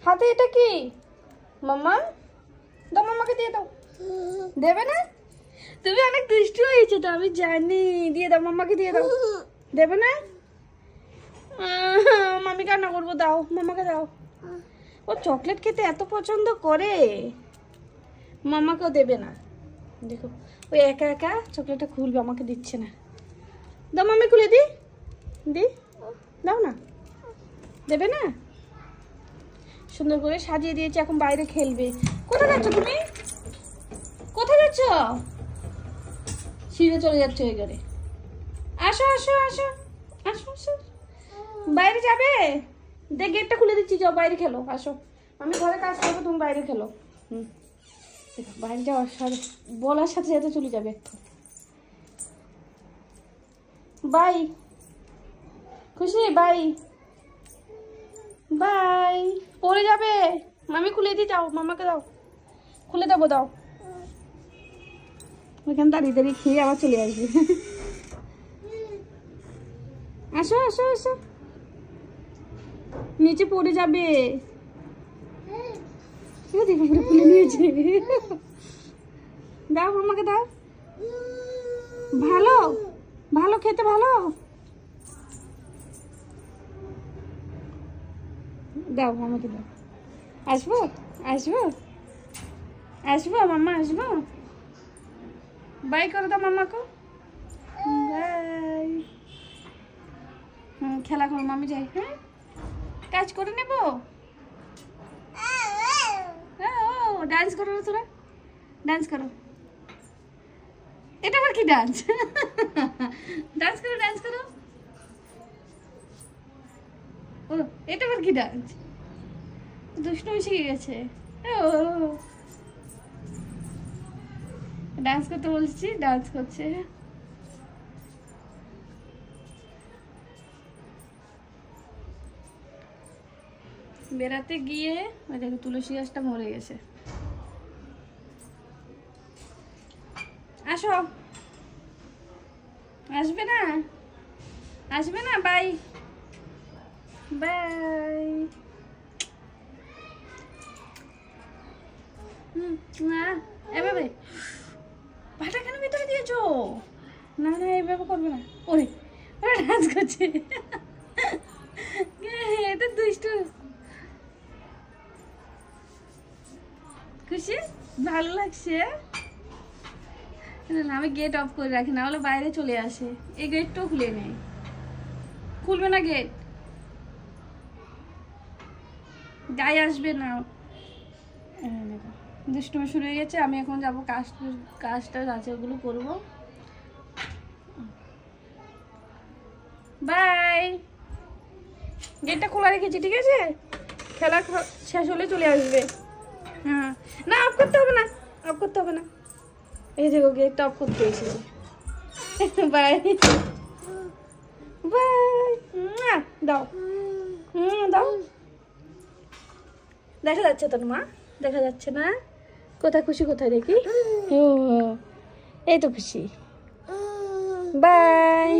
হাতে এটা কি মাম্মা? দাও মাম্মাকে দিয়ে দাও। দেবে না? তুমি অনেক দুষ্টু হয়েছো তো আমি জানি। দিয়ে দাও মাম্মাকে দিয়ে দাও। দেবে না? মামি কান্না করবো, দাও মাম্মাকে দাও। ও চকলেট খেতে এত পছন্দ করে, মাম্মাকেও দেবে না। দেখো ওই একা একা চকলেটটা খুলবে, আমাকে দিচ্ছে না। দাও মামি খুলে দি। দাও না। দেবে না? সুন্দর করে সাজিয়ে দিয়েছি, এখন বাইরে খেলবে। কোথায় যাচ্ছ তুমি? কোথায় যাচ্ছ? সিঁড়ে চলে যাচ্ছে ওই ঘরে। আসো আসো আসো আসো আসো। বাইরে যাবে? দেখ গেটটা খুলে দিচ্ছি, যাও বাইরে খেলো। আসো, আমি ঘরে কাজ করবো, তুমি বাইরে খেলো। দেখো বাইরে যাওয়ার সাথে বলার সাথে সাথে চলে যাবে। বাই খুশি, বাই বাই। পড়ে যাবে। মামি খুলে দিই, যাও মামাকে দাও, খুলে দেবো, দাও। ওইখানে দাঁড়িয়ে দাঁড়িয়ে খেয়ে আবার চলে আসবে। আসো আসো আসো, নিচে পড়ে যাবে। দেখো পুরো খুলে নিয়েছে। দাও মামাকে দাও। ভালো ভালো খেতে, ভালো দাও মামাকে দাও। আসবো আসবো আসবো মাম্মা, আসবো। বাই করে দাও মাম্মাকে, বাই। খেলা করো, মামি যাই। হ্যাঁ, কাজ করে নেব। ডান্স করো তোরা, ডান্স করো। এটা আবার কি ডান্স? ডান্স করো, ডান্স করো। ও এটা আবার কি ডান্স? দুষ্টু শিখে গেছে। ডান্স করতে বলছি, ডান্স করছে। বেড়াতে গিয়ে ওই দেখো তুলসী গাছটা মরে গেছে। আসো, আসবে না? আসবে না? Bye bye. না এভাবে ভাটা কেন ভিতরে দিয়েছো? না না এভাবে করবে না। ওরে ওরা ডান্স করছে। এটা দুষ্টু। খুশি, ভালো লাগছে? না আমি গেট অফ করে রাখি, না হলে বাইরে চলে আসে। এই গেটটাও খুলে নেই, খুলবে না গেট, গায়ে আসবে না। দুষ্টুমি শুরু হয়ে গেছে। আমি এখন যাবো, কাজটা আছে ওগুলো করবো। বাই। গেটটা খোলা রেখেছি, ঠিক আছে? খেলা শেষ হলে চলে আসবে। হ্যাঁ, না অফ করতে হবে না, অফ করতে হবে না। এই দেখো গেটটা অফ করতে এসেছি। Bye bye. দাও, দাও। দেখা যাচ্ছে তোর মা? দেখা যাচ্ছে না? কোথায় খুশি, কোথায় দেখি? ও এই তো খুশি। বাই।